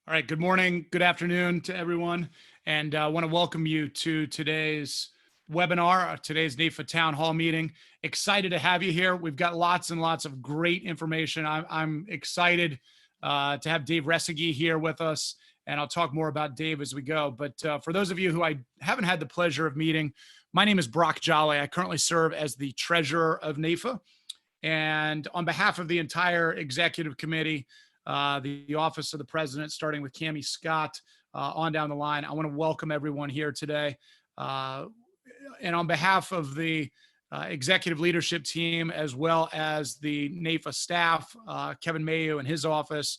All right, good morning, good afternoon to everyone, and I want to welcome you to today's webinar, today's NAIFA Town Hall meeting. Excited to have you here. We've got lots and lots of great information. I'm excited to have Dave Resseguie here with us, and I'll talk more about Dave as we go. But for those of you who I haven't had the pleasure of meeting, my name is Brock Jolly. I currently serve as the treasurer of NAIFA, and on behalf of the entire executive committee, the Office of the President, starting with Cammie Scott on down the line, I want to welcome everyone here today. And on behalf of the executive leadership team, as well as the NAIFA staff, Kevin Mayu and his office,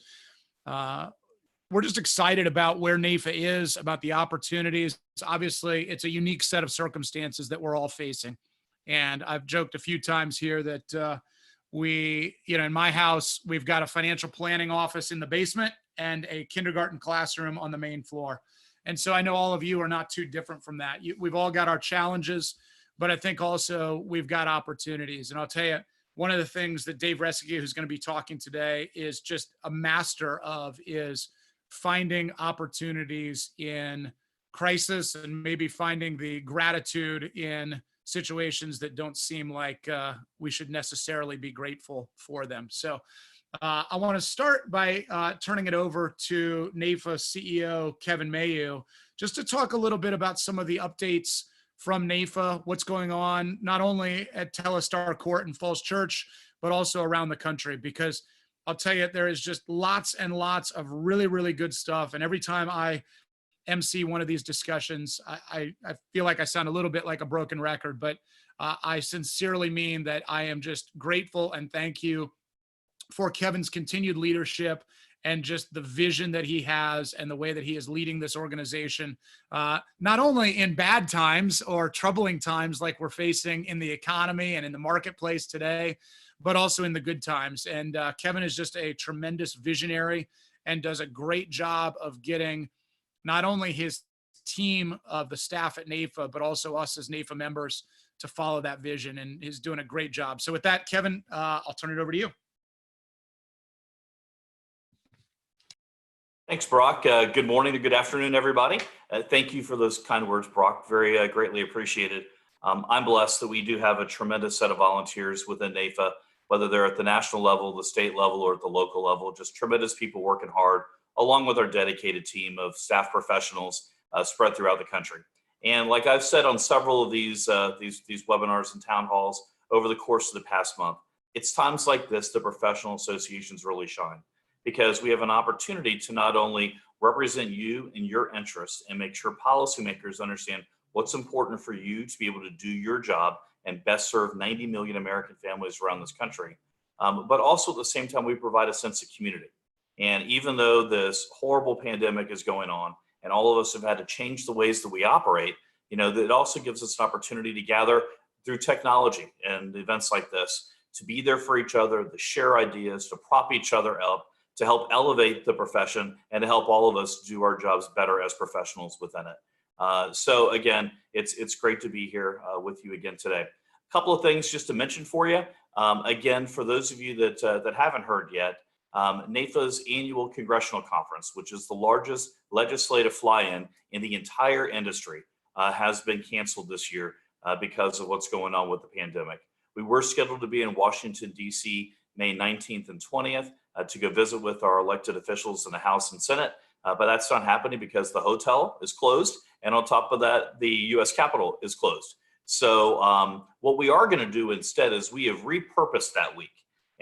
we're just excited about where NAIFA is, about the opportunities. Obviously, it's a unique set of circumstances that we're all facing. And I've joked a few times here that in my house, we've got a financial planning office in the basement and a kindergarten classroom on the main floor. And so I know all of you are not too different from that. We've all got our challenges, but I think also we've got opportunities. And I'll tell you, one of the things that Dave Resseguie, who's going to be talking today, is just a master of is finding opportunities in crisis and maybe finding the gratitude in situations that don't seem like we should necessarily be grateful for them. So I want to start by turning it over to NAIFA CEO Kevin Mayu, just to talk a little bit about some of the updates from NAIFA, what's going on, not only at Telestar Court and Falls Church, but also around the country, because I'll tell you, there is just lots and lots of really, really good stuff. And every time I MC one of these discussions, I feel like I sound a little bit like a broken record, but I sincerely mean that I am just grateful and thank you for Kevin's continued leadership and just the vision that he has and the way that he is leading this organization, not only in bad times or troubling times like we're facing in the economy and in the marketplace today, but also in the good times. And Kevin is just a tremendous visionary and does a great job of getting not only his team of the staff at NAIFA, but also us as NAIFA members to follow that vision, and he's doing a great job. So with that, Kevin, I'll turn it over to you. Thanks, Brock. Good morning or good afternoon, everybody. Thank you for those kind words, Brock. Very greatly appreciated. I'm blessed that we do have a tremendous set of volunteers within NAIFA, whether they're at the national level, the state level, or at the local level. Just tremendous people working hard, along with our dedicated team of staff professionals spread throughout the country. And like I've said on several of these webinars and town halls over the course of the past month, it's times like this that professional associations really shine, because we have an opportunity to not only represent you and your interests and make sure policymakers understand what's important for you to be able to do your job and best serve 90 million American families around this country, but also at the same time, we provide a sense of community. And even though this horrible pandemic is going on and all of us have had to change the ways that we operate, it also gives us an opportunity to gather through technology and events like this, to be there for each other, to share ideas, to prop each other up, to help elevate the profession and to help all of us do our jobs better as professionals within it. So again, it's great to be here with you again today. A couple of things just to mention for you. Again, for those of you that haven't heard yet, NAIFA's annual congressional conference, which is the largest legislative fly-in in the entire industry, has been canceled this year because of what's going on with the pandemic. We were scheduled to be in Washington, D.C. May 19th and 20th to go visit with our elected officials in the House and Senate, but that's not happening because the hotel is closed, and on top of that, the U.S. Capitol is closed. So what we are going to do instead is we have repurposed that week.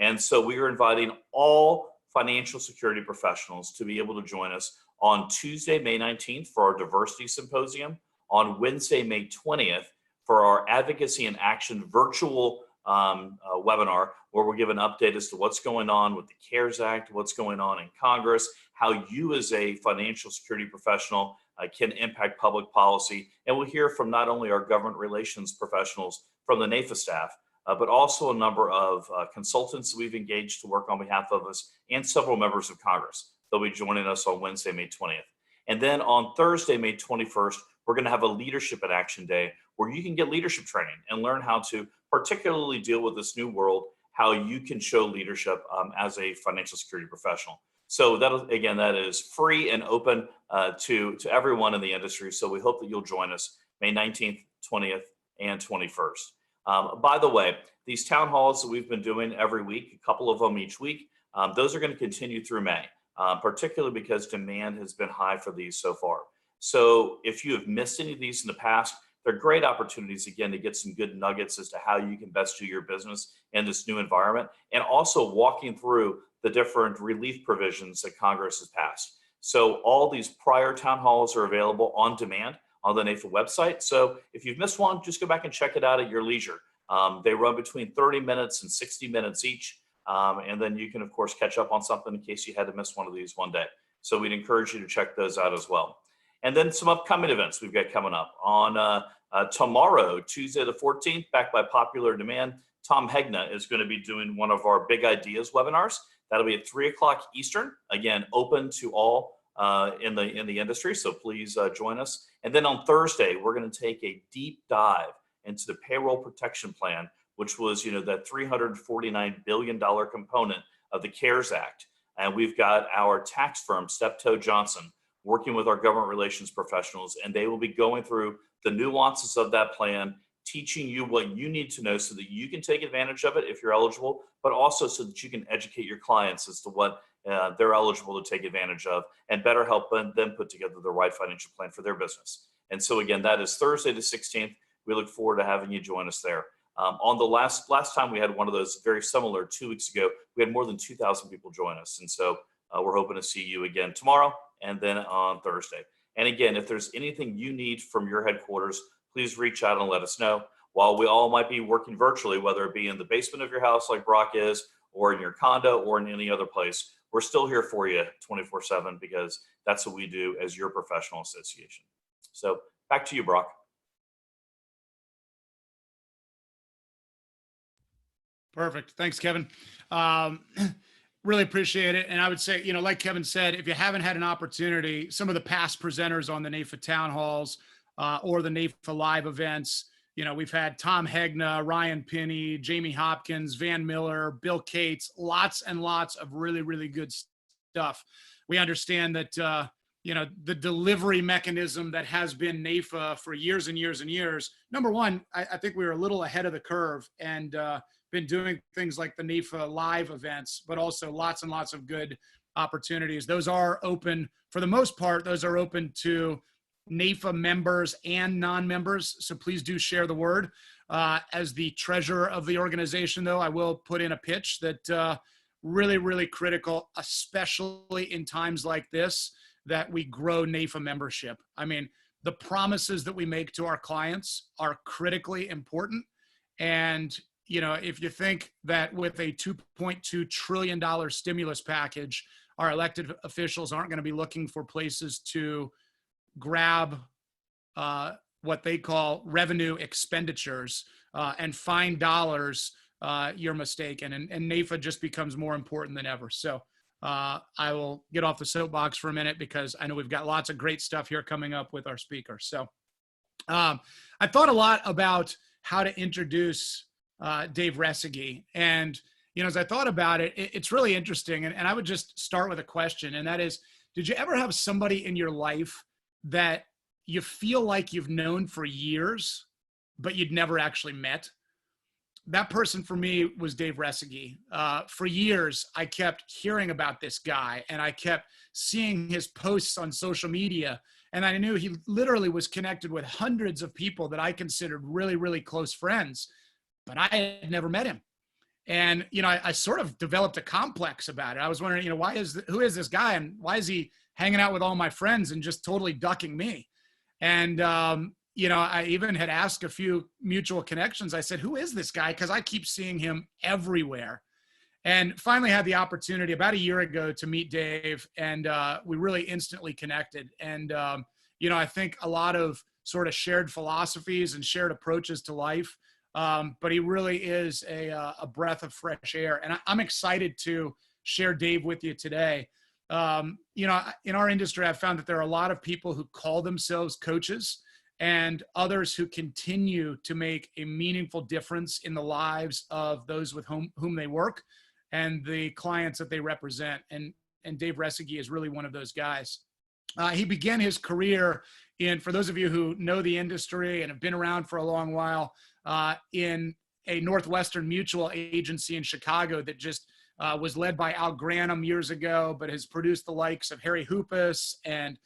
And so we are inviting all financial security professionals to be able to join us on Tuesday, May 19th for our diversity symposium, on Wednesday, May 20th for our advocacy and action virtual webinar, where we'll give an update as to what's going on with the CARES Act, what's going on in Congress, how you as a financial security professional can impact public policy. And we'll hear from not only our government relations professionals from the NAIFA staff, but also a number of consultants that we've engaged to work on behalf of us, and several members of Congress. They'll be joining us on Wednesday, May 20th. And then on Thursday, May 21st, we're going to have a Leadership in Action Day where you can get leadership training and learn how to particularly deal with this new world, how you can show leadership as a financial security professional. So that is free and open to everyone in the industry. So we hope that you'll join us May 19th, 20th, and 21st. By the way, these town halls that we've been doing every week, a couple of them each week, those are going to continue through May, particularly because demand has been high for these so far. So if you have missed any of these in the past, they're great opportunities, again, to get some good nuggets as to how you can best do your business in this new environment, and also walking through the different relief provisions that Congress has passed. So all these prior town halls are available on demand on the NAFA website. So if you've missed one, just go back and check it out at your leisure. They run between 30 minutes and 60 minutes each. And then you can, of course, catch up on something in case you had to miss one of these one day. So we'd encourage you to check those out as well. And then some upcoming events we've got coming up. On tomorrow, Tuesday the 14th, back by popular demand, Tom Hegna is going to be doing one of our Big Ideas webinars. That'll be at 3 o'clock Eastern. Again, open to all in the industry, so please join us. And then on Thursday, we're going to take a deep dive into the payroll protection plan, which was that $349 billion component of the CARES Act. And we've got our tax firm, Steptoe Johnson, working with our government relations professionals, and they will be going through the nuances of that plan, teaching you what you need to know so that you can take advantage of it if you're eligible, but also so that you can educate your clients as to what they're eligible to take advantage of, and better help them put together the right financial plan for their business. And so again, that is Thursday the 16th. We look forward to having you join us there. On the last time we had one of those very similar 2 weeks ago, we had more than 2,000 people join us. And so we're hoping to see you again tomorrow and then on Thursday. And again, if there's anything you need from your headquarters, please reach out and let us know. While we all might be working virtually, whether it be in the basement of your house like Brock is, or in your condo, or in any other place, we're still here for you 24/7, because that's what we do as your professional association. So back to you, Brock. Perfect. Thanks, Kevin. Really appreciate it. And I would say, like Kevin said, if you haven't had an opportunity, some of the past presenters on the NAFA town halls or the NAFA live events, we've had Tom Hegna, Ryan Pinney, Jamie Hopkins, Van Miller, Bill Cates, lots and lots of really, really good stuff. We understand that, the delivery mechanism that has been NAFA for years and years and years, number one, I think we were a little ahead of the curve, and been doing things like the NAFA live events, but also lots and lots of good opportunities. Those are open, for the most part, those are open to NAFA members and non-members. So please do share the word. As the treasurer of the organization, though, I will put in a pitch that really, really critical, especially in times like this, that we grow NAFA membership. I mean, the promises that we make to our clients are critically important. And if you think that with a $2.2 trillion stimulus package, our elected officials aren't going to be looking for places to grab what they call revenue expenditures and find dollars, you're mistaken. And NAFA just becomes more important than ever. So I will get off the soapbox for a minute, because I know we've got lots of great stuff here coming up with our speaker. So I thought a lot about how to introduce Dave Resseguie. And, as I thought about it, it's really interesting. And I would just start with a question. And that is, did you ever have somebody in your life that you feel like you've known for years, but you'd never actually met? That person for me was Dave Resseguie. For years, I kept hearing about this guy, and I kept seeing his posts on social media. And I knew he literally was connected with hundreds of people that I considered really, really close friends, but I had never met him. And, I sort of developed a complex about it. I was wondering, who is this guy, and why is he hanging out with all my friends and just totally ducking me? And, I even had asked a few mutual connections. I said, who is this guy? Because I keep seeing him everywhere. And finally had the opportunity about a year ago to meet Dave, and we really instantly connected. And, I think a lot of sort of shared philosophies and shared approaches to life. But he really is a breath of fresh air. And I'm excited to share Dave with you today. In our industry, I've found that there are a lot of people who call themselves coaches, and others who continue to make a meaningful difference in the lives of those with whom they work and the clients that they represent. And and Dave Resseguie is really one of those guys. He began his career for those of you who know the industry and have been around for a long while, in a Northwestern Mutual agency in Chicago that just was led by Al Granum years ago, but has produced the likes of Harry Hoopus and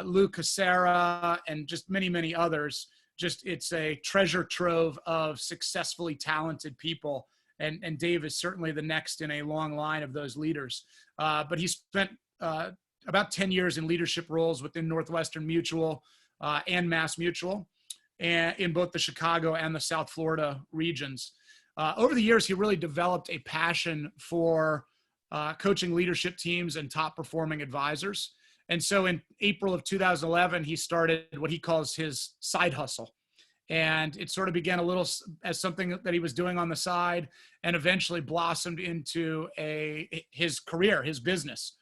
Lou Casera and just many, many others. It's a treasure trove of successfully talented people. And Dave is certainly the next in a long line of those leaders. But he spent about 10 years in leadership roles within Northwestern Mutual and Mass Mutual, and in both the Chicago and the South Florida regions. Over the years, he really developed a passion for coaching leadership teams and top performing advisors. And so in April of 2011, he started what he calls his side hustle. And it sort of began a little as something that he was doing on the side and eventually blossomed into his career, his business.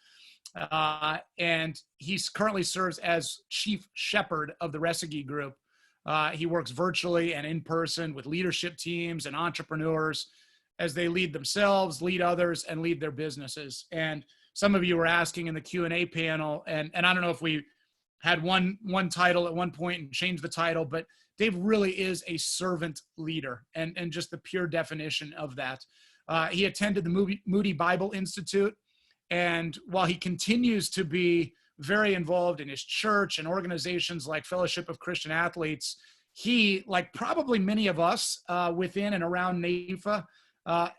And he currently serves as chief shepherd of the Resseguie Group. He works virtually and in person with leadership teams and entrepreneurs as they lead themselves, lead others, and lead their businesses. And some of you were asking in the Q&A panel, and I don't know if we had one title at one point and changed the title, but Dave really is a servant leader and just the pure definition of that. He attended the Moody Bible Institute, and while he continues to be very involved in his church and organizations like Fellowship of Christian Athletes, he, like probably many of us within and around NAIFA,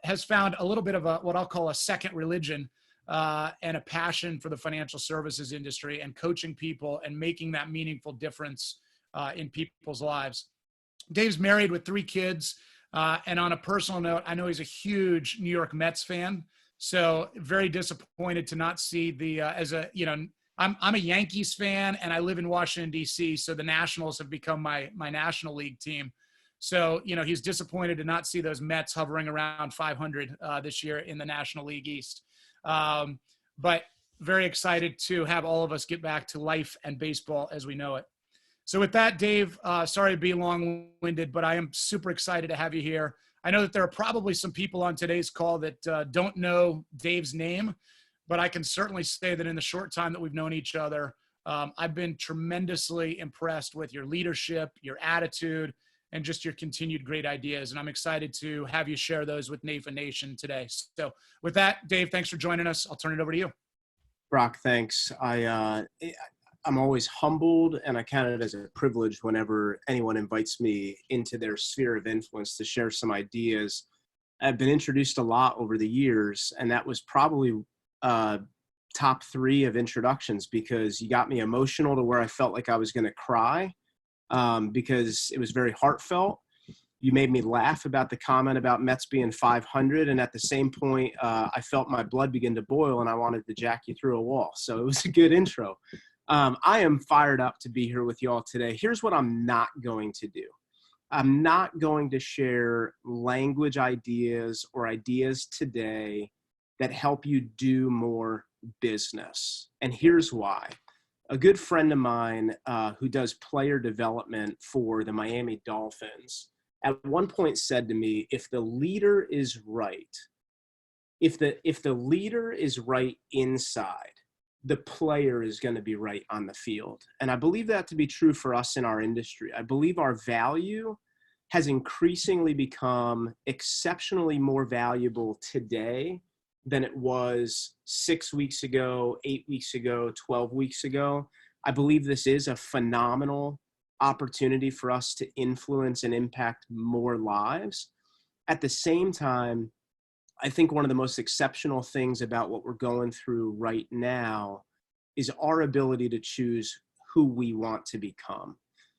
has found a little bit of what I'll call a second religion and a passion for the financial services industry and coaching people and making that meaningful difference in people's lives. Dave's married with 3 kids. And on a personal note, I know he's a huge New York Mets fan. So very disappointed to not see I'm a Yankees fan and I live in Washington, D.C. So the Nationals have become my National League team. So, he's disappointed to not see those Mets hovering around 500 this year in the National League East. But very excited to have all of us get back to life and baseball as we know it. So with that, Dave, sorry to be long-winded, but I am super excited to have you here. I know that there are probably some people on today's call that don't know Dave's name, but I can certainly say that in the short time that we've known each other, I've been tremendously impressed with your leadership, your attitude, and just your continued great ideas. And I'm excited to have you share those with NAIFA Nation today. So with that, Dave, thanks for joining us. I'll turn it over to you. Brock, thanks. I'm always humbled and I count it as a privilege whenever anyone invites me into their sphere of influence to share some ideas. I've been introduced a lot over the years, and that was probably top 3 of introductions because you got me emotional to where I felt like I was going to cry because it was very heartfelt. You made me laugh about the comment about Mets being 500. And at the same point, I felt my blood begin to boil and I wanted to jack you through a wall. So it was a good intro. I am fired up to be here with you all today. Here's what I'm not going to do. I'm not going to share language ideas or ideas today that help you do more business. And here's why. A good friend of mine who does player development for the Miami Dolphins at one point said to me, if the leader is right, if the leader is right inside, the player is going to be right on the field. And I believe that to be true for us in our industry. I believe our value has increasingly become exceptionally more valuable today than it was 6 weeks ago, 8 weeks ago, 12 weeks ago. I believe this is a phenomenal opportunity for us to influence and impact more lives. At the same time, I think one of the most exceptional things about what we're going through right now is our ability to choose who we want to become.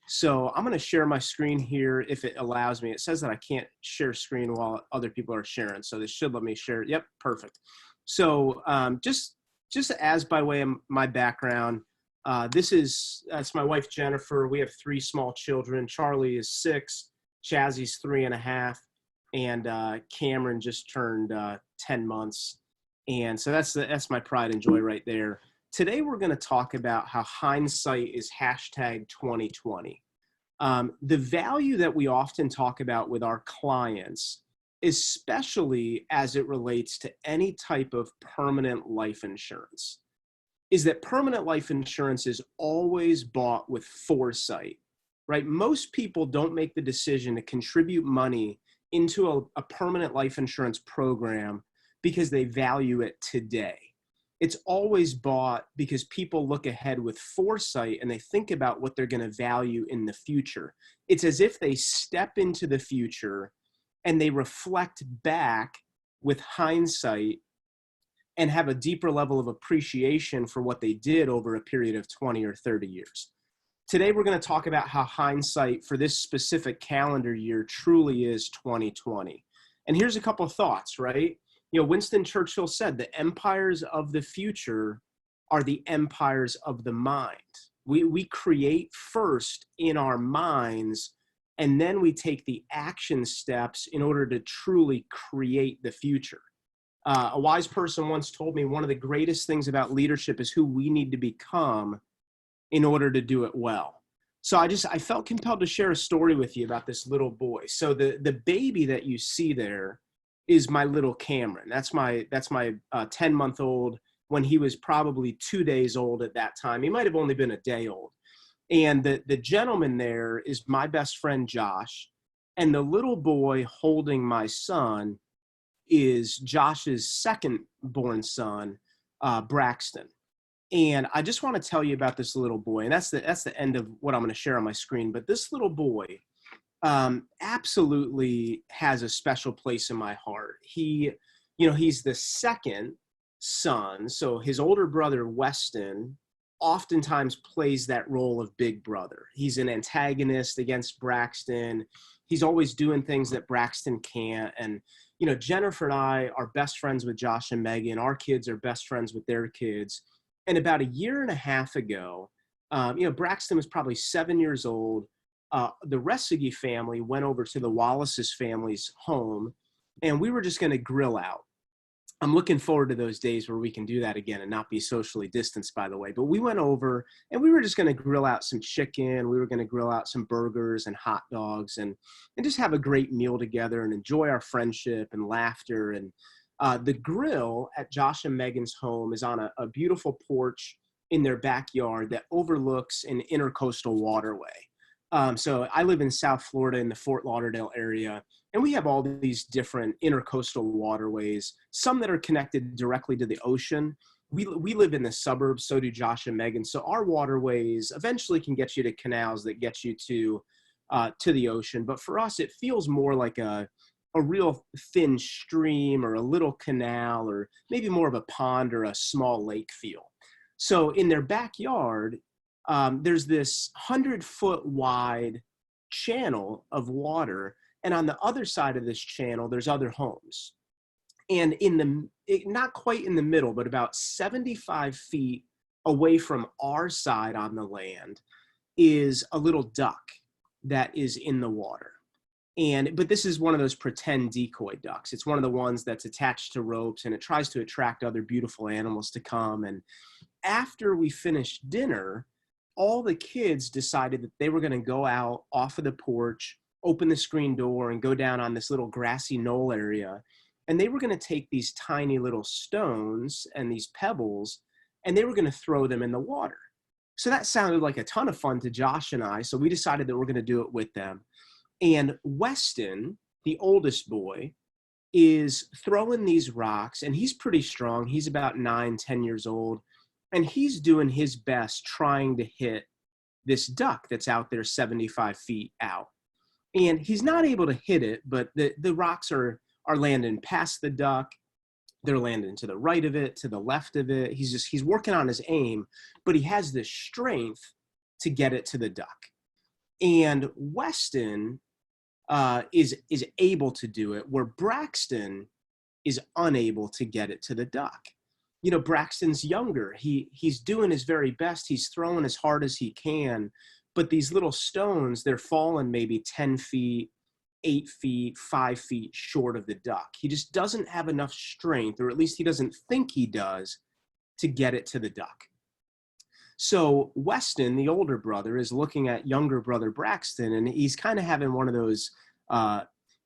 So I'm going to share my screen here if it allows me. It says that I can't share screen while other people are sharing. So this should let me share. Yep, perfect. So just as by way of my background, that's my wife, Jennifer. We have 3 small children. Charlie is 6, Chazzy's 3.5. And Cameron just turned 10 months. And so that's my pride and joy right there. Today, we're going to talk about how hindsight is #2020. The value that we often talk about with our clients especially as it relates to any type of permanent life insurance, is that permanent life insurance is always bought with foresight, right? Most people don't make the decision to contribute money into a permanent life insurance program because they value it today. It's always bought because people look ahead with foresight and they think about what they're going to value in the future. It's as if they step into the future and they reflect back with hindsight and have a deeper level of appreciation for what they did over a period of 20 or 30 years. Today, we're going to talk about how hindsight for this specific calendar year truly is 2020. And here's a couple of thoughts, right? Winston Churchill said the empires of the future are the empires of the mind. We create first in our minds, and then we take the action steps in order to truly create the future. A wise person once told me one of the greatest things about leadership is who we need to become in order to do it well. So I felt compelled to share a story with you about this little boy. So the baby that you see there is my little Cameron. That's my 10-month-old when he was probably 2 days old at that time. He might have only been a day old. And the gentleman there is my best friend, Josh. And the little boy holding my son is Josh's second born son, Braxton. And I just want to tell you about this little boy. And that's the end of what I'm going to share on my screen. But this little boy absolutely has a special place in my heart. He's the second son. So his older brother, Weston, oftentimes plays that role of big brother. He's an antagonist against Braxton. He's always doing things that Braxton can't. And, Jennifer and I are best friends with Josh and Megan. Our kids are best friends with their kids. And about a year and a half ago, Braxton was probably 7 years old. The Resseguie family went over to the Wallace's family's home, and we were just going to grill out. I'm looking forward to those days where we can do that again and not be socially distanced, by the way. But we went over and we were just going to grill out some chicken. We were going to grill out some burgers and hot dogs and just have a great meal together and enjoy our friendship and laughter. And the grill at Josh and Megan's home is on a beautiful porch in their backyard that overlooks an intercoastal waterway. So I live in South Florida in the Fort Lauderdale area, and we have all these different intercoastal waterways, some that are connected directly to the ocean. We live in the suburbs, so do Josh and Megan. So our waterways eventually can get you to canals that get you to the ocean. But for us, it feels more like a real thin stream or a little canal or maybe more of a pond or a small lake feel. So in their backyard, there's this 100-foot wide channel of water. And on the other side of this channel, there's other homes. And not quite in the middle, but about 75 feet away from our side on the land is a little duck that is in the water. But this is one of those pretend decoy ducks. It's one of the ones that's attached to ropes, and it tries to attract other beautiful animals to come. And after we finished dinner, all the kids decided that they were going to go out off of the porch, open the screen door, and go down on this little grassy knoll area. And they were going to take these tiny little stones and these pebbles, and they were going to throw them in the water. So that sounded like a ton of fun to Josh and I. So we decided that we're going to do it with them. And Weston, the oldest boy, is throwing these rocks, and he's pretty strong. He's about 9-10 years old. And he's doing his best trying to hit this duck that's out there 75 feet out. And he's not able to hit it, but the rocks are landing past the duck. They're landing to the right of it, to the left of it. He's working on his aim, but he has this strength to get it to the duck. And Weston is able to do it, where Braxton is unable to get it to the duck. Braxton's younger. He's doing his very best. He's throwing as hard as he can, but these little stones, they're falling maybe 10 feet, 8 feet, 5 feet short of the duck. He just doesn't have enough strength, or at least he doesn't think he does, to get it to the duck. So Weston, the older brother, is looking at younger brother Braxton, and he's kind of having one of those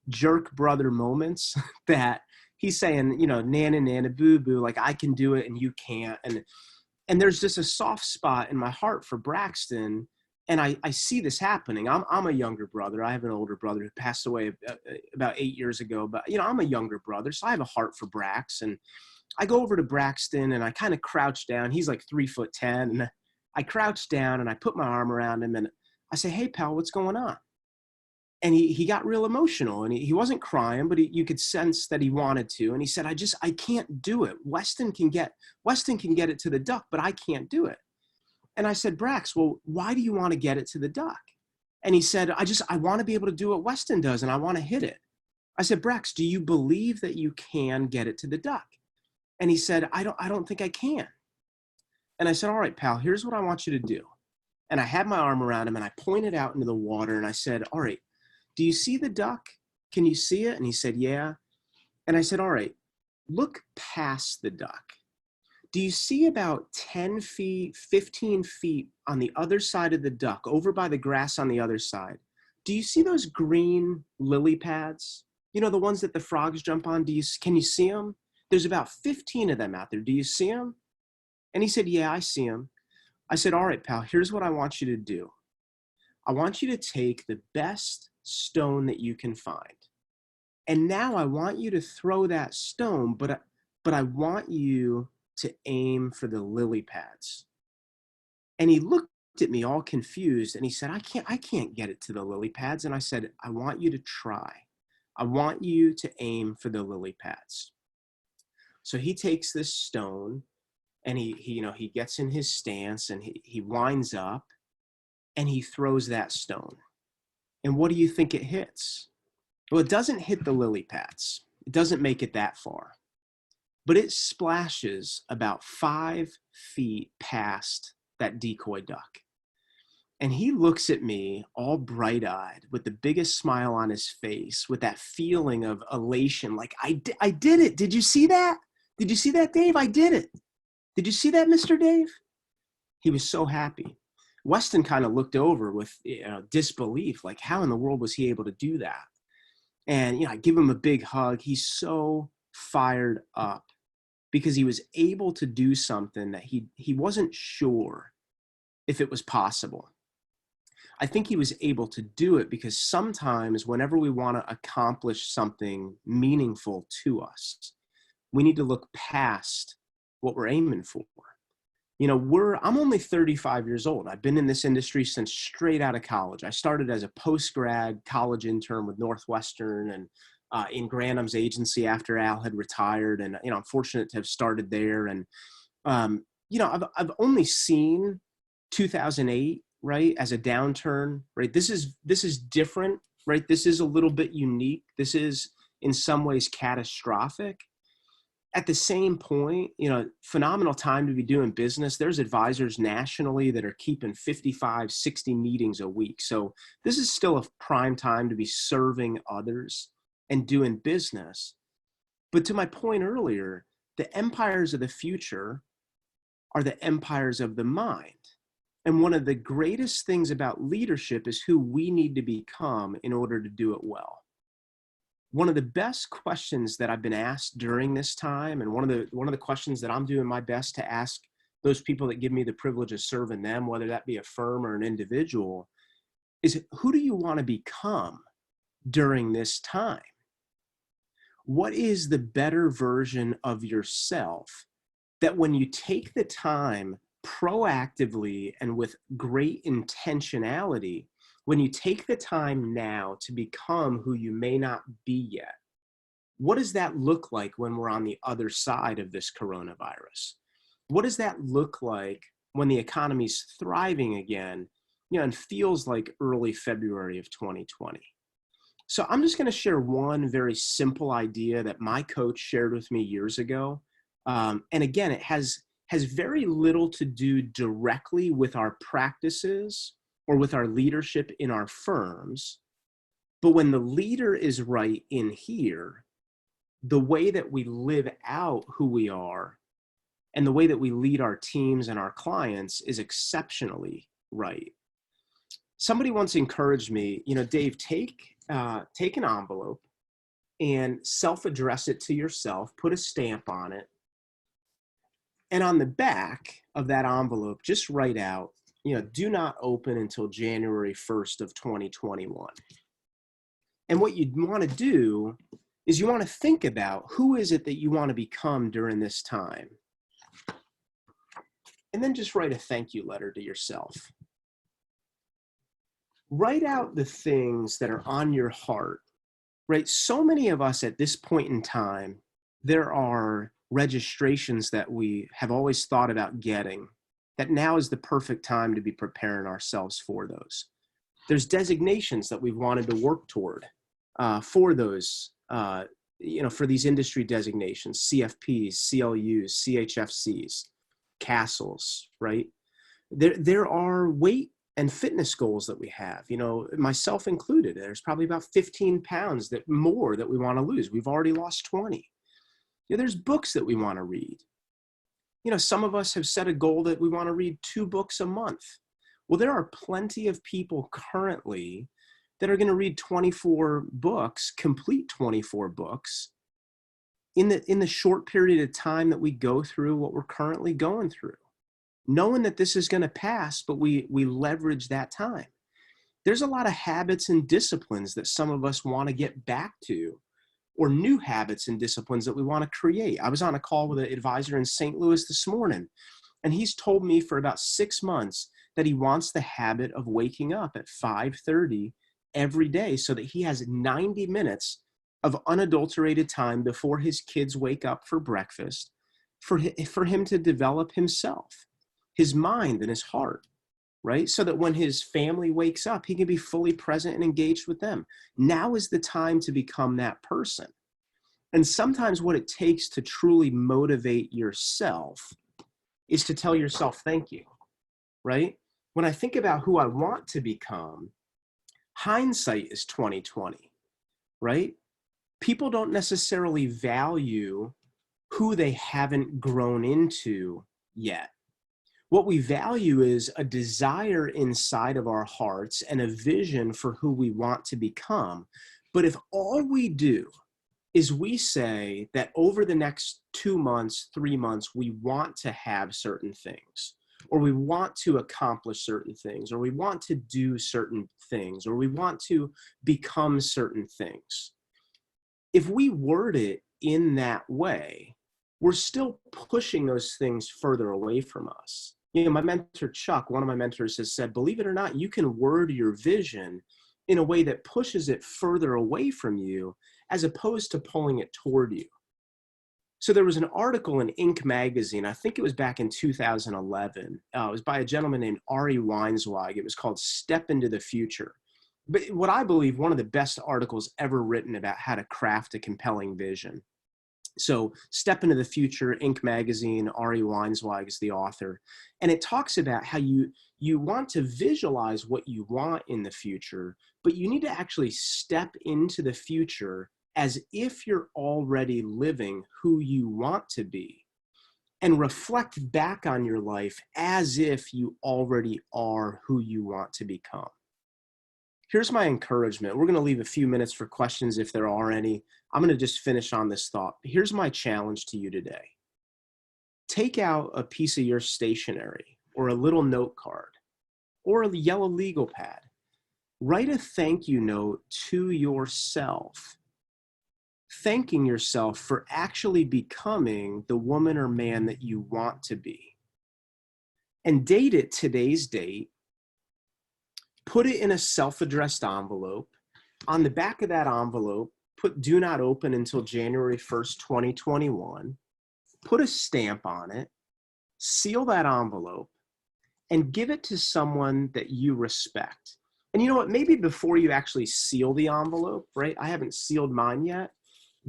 jerk brother moments that he's saying, nana, nana, boo, boo, like I can do it and you can't. And there's just a soft spot in my heart for Braxton. And I see this happening. I'm a younger brother. I have an older brother who passed away about 8 years ago, but I'm a younger brother. So I have a heart for Brax. And I go over to Braxton and I kind of crouch down. He's like 3'10", and I crouch down and I put my arm around him and I say, "Hey pal, what's going on?" And he got real emotional, and he wasn't crying, but you could sense that he wanted to. And he said, I can't do it. Weston can get it to the duck, but I can't do it. And I said, "Brax, well, why do you want to get it to the duck?" And he said, I want to be able to do what Weston does, and I want to hit it. I said, "Brax, do you believe that you can get it to the duck?" And he said, I don't think I can. And I said, "All right, pal, here's what I want you to do." And I had my arm around him and I pointed out into the water and I said, "All right, do you see the duck? Can you see it?" And he said, "Yeah." And I said, "All right, look past the duck. Do you see about 10 feet, 15 feet on the other side of the duck, over by the grass on the other side? Do you see those green lily pads? The ones that the frogs jump on? Can you see them? There's about 15 of them out there. Do you see them?" And he said, "Yeah, I see them." I said, "All right, pal, here's what I want you to do. I want you to take the best stone that you can find. And now I want you to throw that stone, but I want you to aim for the lily pads." And he looked at me all confused and he said, I can't get it to the lily pads." And I said, "I want you to try. I want you to aim for the lily pads." So he takes this stone and he gets in his stance and he winds up and he throws that stone. And what do you think it hits? Well, it doesn't hit the lily pads. It doesn't make it that far. But it splashes about 5 feet past that decoy duck. And he looks at me all bright-eyed with the biggest smile on his face, with that feeling of elation, like, I did it. Did you see that? Did you see that, Dave? I did it. Did you see that, Mr. Dave? He was so happy. Weston kind of looked over with disbelief, like how in the world was he able to do that? And I give him a big hug. He's so fired up because he was able to do something that he wasn't sure if it was possible. I think he was able to do it because sometimes whenever we want to accomplish something meaningful to us, we need to look past what we're aiming for. I'm only 35 years old. I've been in this industry since straight out of college. I started as a post-grad college intern with Northwestern and in Granham's agency after Al had retired. And, I'm fortunate to have started there. And, I've only seen 2008, right, as a downturn, right? This is different, right? This is a little bit unique. This is in some ways catastrophic. At the same point, phenomenal time to be doing business. There's advisors nationally that are keeping 55, 60 meetings a week. So this is still a prime time to be serving others and doing business. But to my point earlier, the empires of the future are the empires of the mind. And one of the greatest things about leadership is who we need to become in order to do it well. One of the best questions that I've been asked during this time, and one of the questions that I'm doing my best to ask those people that give me the privilege of serving them, whether that be a firm or an individual, is who do you want to become during this time? What is the better version of yourself that when you take the time proactively and with great intentionality, when you take the time now to become who you may not be yet, what does that look like when we're on the other side of this coronavirus? What does that look like when the economy's thriving again, and feels like early February of 2020? So I'm just going to share one very simple idea that my coach shared with me years ago. And again, it has very little to do directly with our practices or with our leadership in our firms. But when the leader is right in here, the way that we live out who we are and the way that we lead our teams and our clients is exceptionally right. Somebody once encouraged me, Dave, take an envelope and self-address it to yourself, put a stamp on it. And on the back of that envelope, just write out, do not open until January 1st of 2021. And what you'd want to do is you want to think about who is it that you want to become during this time. And then just write a thank you letter to yourself. Write out the things that are on your heart, right? So many of us at this point in time, there are registrations that we have always thought about getting, that now is the perfect time to be preparing ourselves for those. There's designations that we've wanted to work toward for those, for these industry designations, CFPs, CLUs, CHFCs, CASTLs, right? There are weight and fitness goals that we have, myself included. There's probably about 15 pounds more that we want to lose. We've already lost 20. There's books that we want to read. Some of us have set a goal that we want to read 2 books a month. Well, there are plenty of people currently that are going to read 24 books, complete 24 books in the short period of time that we go through what we're currently going through, knowing that this is going to pass, but we leverage that time. There's a lot of habits and disciplines that some of us want to get back to, or new habits and disciplines that we want to create. I was on a call with an advisor in St. Louis this morning, and he's told me for about 6 months that he wants the habit of waking up at 5:30 every day so that he has 90 minutes of unadulterated time before his kids wake up for breakfast for him to develop himself, his mind and his heart, right? So that when his family wakes up, he can be fully present and engaged with them. Now is the time to become that person. And sometimes what it takes to truly motivate yourself is to tell yourself, thank you, right? When I think about who I want to become, hindsight is 2020, right? People don't necessarily value who they haven't grown into yet. What we value is a desire inside of our hearts and a vision for who we want to become. But if all we do is we say that over the next 2 months, 3 months, we want to have certain things, or we want to accomplish certain things, or we want to do certain things, or we want to become certain things. If we word it in that way, we're still pushing those things further away from us. My mentor, Chuck, one of my mentors has said, believe it or not, you can word your vision in a way that pushes it further away from you as opposed to pulling it toward you. So there was an article in Inc. magazine, I think it was back in 2011. It was by a gentleman named Ari Weinzweig. It was called Step into the Future. But what I believe, one of the best articles ever written about how to craft a compelling vision. So Step into the Future, Inc. magazine, Ari Weinzweig is the author. And it talks about how you want to visualize what you want in the future, but you need to actually step into the future as if you're already living who you want to be, and reflect back on your life as if you already are who you want to become. Here's my encouragement. We're going to leave a few minutes for questions if there are any. I'm going to just finish on this thought. Here's my challenge to you today. Take out a piece of your stationery or a little note card or a yellow legal pad. Write a thank you note to yourself, thanking yourself for actually becoming the woman or man that you want to be. And date it today's date. Put it in a self-addressed envelope. On the back of that envelope, put do not open until January 1st, 2021. Put a stamp on it, seal that envelope, and give it to someone that you respect. And you know what, maybe before you actually seal the envelope, right? I haven't sealed mine yet.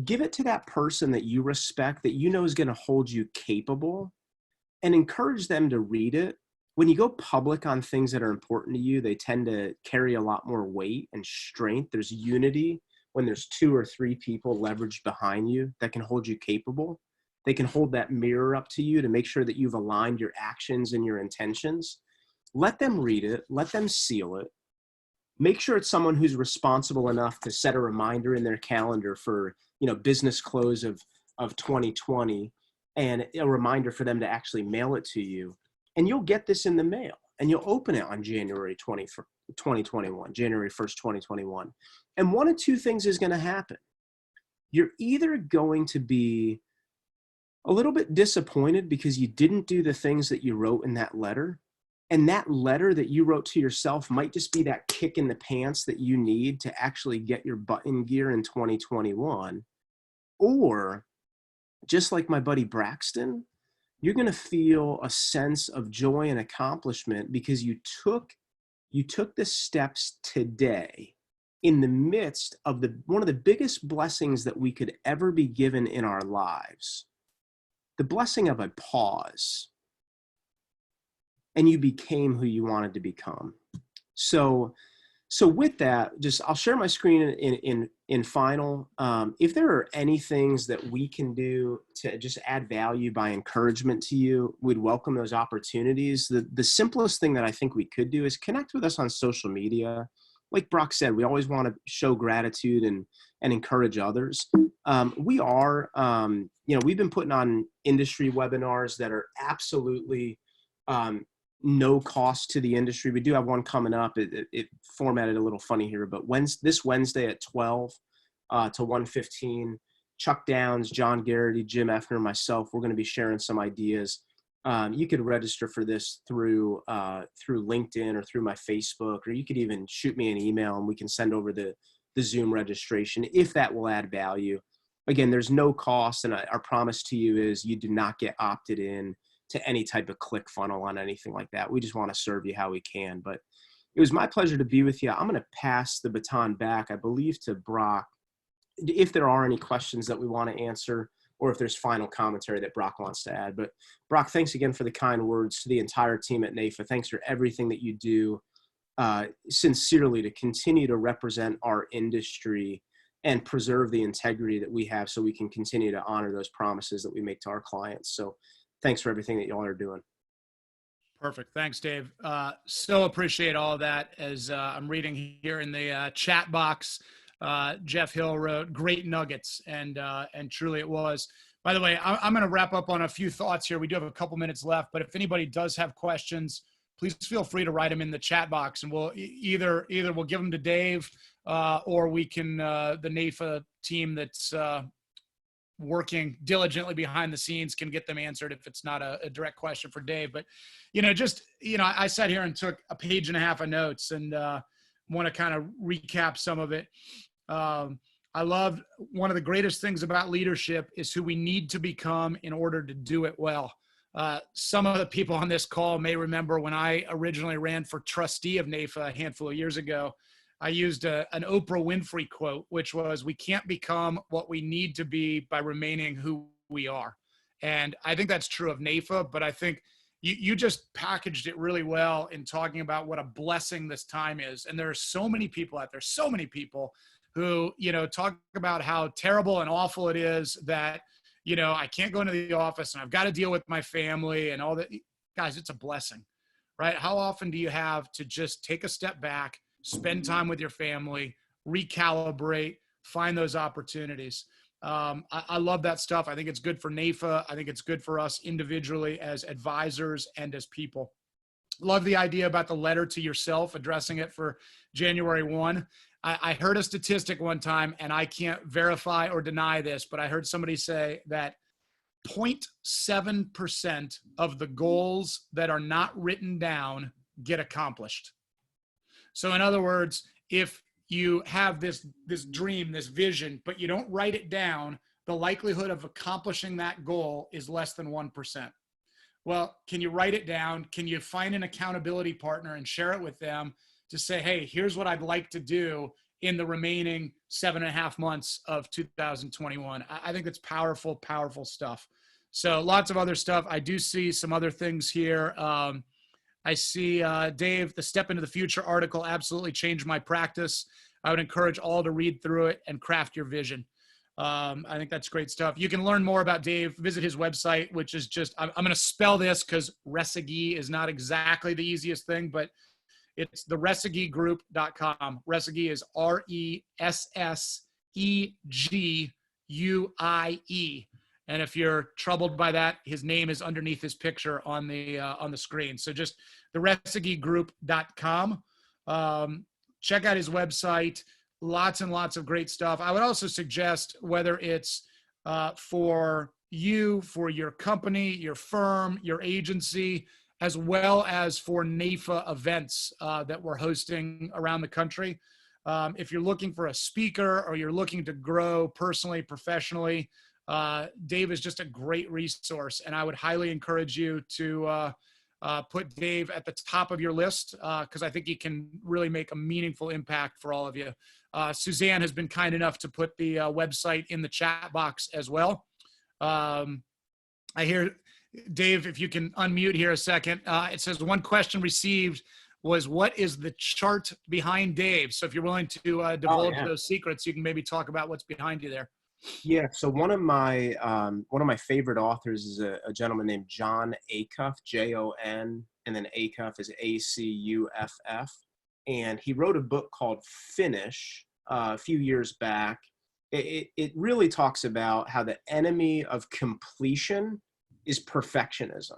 Give it to that person that you respect, that you know is going to hold you capable, and encourage them to read it. When you go public on things that are important to you, they tend to carry a lot more weight and strength. There's unity when there's 2 or 3 people leveraged behind you that can hold you capable. They can hold that mirror up to you to make sure that you've aligned your actions and your intentions. Let them read it. Let them seal it. make sure it's someone who's responsible enough to set a reminder in their calendar for, business close of 2020, and a reminder for them to actually mail it to you. And you'll get this in the mail, and you'll open it on January 2021, January 1st, 2021. And one of two things is going to happen. You're either going to be a little bit disappointed because you didn't do the things that you wrote in that letter. And that letter that you wrote to yourself might just be that kick in the pants that you need to actually get your butt in gear in 2021. Or just like my buddy Braxton, you're going to feel a sense of joy and accomplishment because you took the steps today in the midst of one of the biggest blessings that we could ever be given in our lives, the blessing of a pause. And you became who you wanted to become. So with that, I'll share my screen in final. If there are any things that we can do to just add value by encouragement to you, we'd welcome those opportunities. The simplest thing that I think we could do is connect with us on social media. Like Brock said, we always want to show gratitude and encourage others. We've been putting on industry webinars that are absolutely no cost to the industry. We do have one coming up. It formatted a little funny here, but this Wednesday at 12 to 1:15, Chuck Downs, John Garrity, Jim Effner, myself, we're going to be sharing some ideas. You could register for this through LinkedIn or through my Facebook, or you could even shoot me an email and we can send over the Zoom registration if that will add value. Again, there's no cost, and our promise to you is you do not get opted in to any type of click funnel on anything like that. We just want to serve you how we can. But it was my pleasure to be with you. I'm going to pass the baton back, I believe, to Brock, if there are any questions that we want to answer, or if there's final commentary that Brock wants to add. But Brock, thanks again for the kind words to the entire team at NAFA. Thanks for everything that you do sincerely to continue to represent our industry and preserve the integrity that we have so we can continue to honor those promises that we make to our clients. So thanks for everything that y'all are doing. Perfect. Thanks, Dave. So appreciate all of that. As I'm reading here in the chat box, Jeff Hill wrote great nuggets, and truly it was. By the way, I'm going to wrap up on a few thoughts here. We do have a couple minutes left, but if anybody does have questions, please feel free to write them in the chat box, and we'll either we'll give them to Dave, or we can the NAFA team that's working diligently behind the scenes can get them answered if it's not a direct question for Dave. But, I sat here and took a page and a half of notes, and want to kind of recap some of it. I loved one of the greatest things about leadership is who we need to become in order to do it well. Some of the people on this call may remember when I originally ran for trustee of NAFA a handful of years ago, I used an Oprah Winfrey quote, which was, we can't become what we need to be by remaining who we are. And I think that's true of NAFA, but I think you just packaged it really well in talking about what a blessing this time is. And there are so many people out there, so many people who, talk about how terrible and awful it is that, I can't go into the office and I've got to deal with my family and all that. Guys, it's a blessing, right? How often do you have to just take a step back, spend time with your family, recalibrate, find those opportunities? I love that stuff. I think it's good for NAFA. I think it's good for us individually as advisors and as people. Love the idea about the letter to yourself, addressing it for January 1. I heard a statistic one time, and I can't verify or deny this, but I heard somebody say that 0.7% of the goals that are not written down get accomplished. So in other words, if you have this dream, this vision, but you don't write it down, the likelihood of accomplishing that goal is less than 1%. Well, can you write it down? Can you find an accountability partner and share it with them to say, hey, here's what I'd like to do in the remaining 7.5 months of 2021? I think it's powerful, powerful stuff. So lots of other stuff. I do see some other things here. I see, Dave, the Step into the Future article absolutely changed my practice. I would encourage all to read through it and craft your vision. I think that's great stuff. You can learn more about Dave, visit his website, which is just, I'm going to spell this because Resseguie is not exactly the easiest thing, but It's the ResseguieGroup.com. Resseguie is RESSEGUIE. And if you're troubled by that, his name is underneath his picture on the screen. So just the ResseguieGroup.com. Check out his website. Lots and lots of great stuff. I would also suggest, whether it's for you, for your company, your firm, your agency, as well as for NAIFA events that we're hosting around the country. If you're looking for a speaker or you're looking to grow personally, professionally, Dave is just a great resource, and I would highly encourage you to put Dave at the top of your list, because I think he can really make a meaningful impact for all of you. Suzanne has been kind enough to put the website in the chat box as well. I hear, Dave, if you can unmute here a second. It says one question received was, what is the chart behind Dave? So if you're willing to divulge those secrets, you can maybe talk about what's behind you there. Yeah. So one of my favorite authors is a gentleman named Jon Acuff, Jon, and then Acuff is Acuff. And he wrote a book called Finish a few years back. It really talks about how the enemy of completion is perfectionism,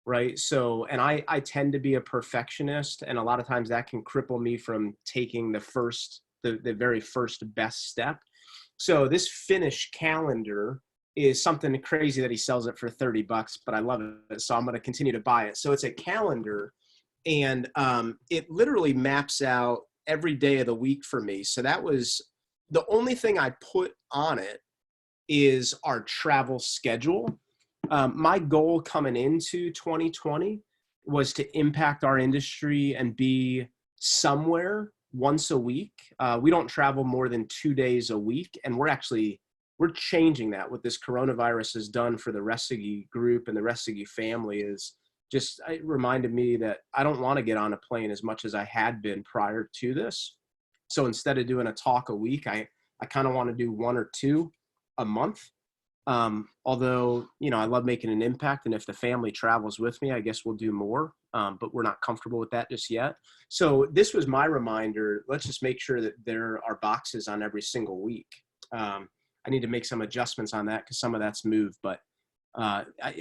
right? So, and I tend to be a perfectionist, and a lot of times that can cripple me from taking the very first best step. So this Finish calendar is something crazy that he sells it for $30, but I love it. So I'm going to continue to buy it. So it's a calendar, and it literally maps out every day of the week for me. So that was the only thing I put on it is our travel schedule. My goal coming into 2020 was to impact our industry and be somewhere once a week. We don't travel more than 2 days a week, and we're changing that. What this coronavirus has done for the Resseguie Group and the Resseguie family is just, it reminded me that I don't want to get on a plane as much as I had been prior to this. So instead of doing a talk a week, I kind of want to do 1 or 2 a month. Although, I love making an impact, and if the family travels with me, I guess we'll do more. But we're not comfortable with that just yet. So this was my reminder. Let's just make sure that there are boxes on every single week. I need to make some adjustments on that because some of that's moved, but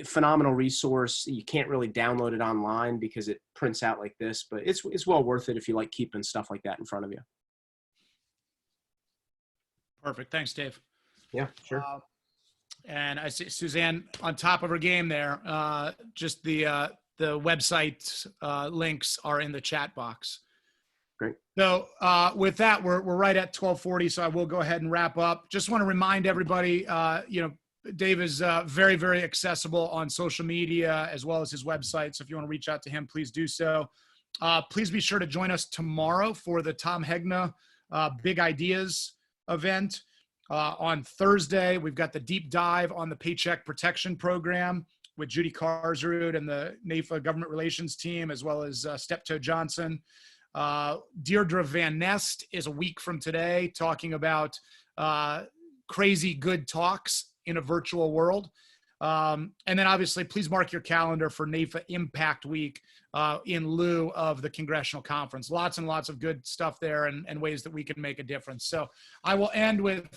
phenomenal resource. You can't really download it online because it prints out like this, but it's well worth it if you like keeping stuff like that in front of you. Perfect. Thanks, Dave. Yeah, sure. And I see Suzanne on top of her game there. Just the website links are in the chat box. Great. So with that, we're right at 12:40. So I will go ahead and wrap up. Just want to remind everybody, Dave is very, very accessible on social media as well as his website. So if you want to reach out to him, please do so. Please be sure to join us tomorrow for the Tom Hegna Big Ideas event. On Thursday, we've got the deep dive on the Paycheck Protection Program with Judy Karsrud and the NAIFA Government Relations team, as well as Steptoe Johnson. Deirdre Van Nest is a week from today, talking about crazy good talks in a virtual world. And then obviously, please mark your calendar for NAIFA Impact Week in lieu of the congressional conference. Lots and lots of good stuff there and ways that we can make a difference. So I will end with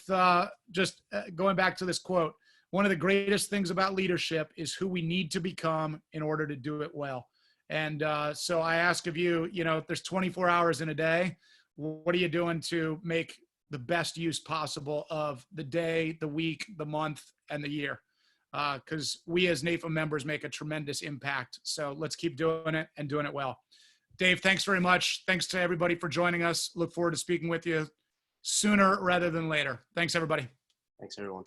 just going back to this quote. One of the greatest things about leadership is who we need to become in order to do it well. And so I ask of you, if there's 24 hours in a day, what are you doing to make the best use possible of the day, the week, the month, and the year? Because we as NAIFA members make a tremendous impact. So let's keep doing it and doing it well. Dave, thanks very much. Thanks to everybody for joining us. Look forward to speaking with you sooner rather than later. Thanks, everybody. Thanks, everyone.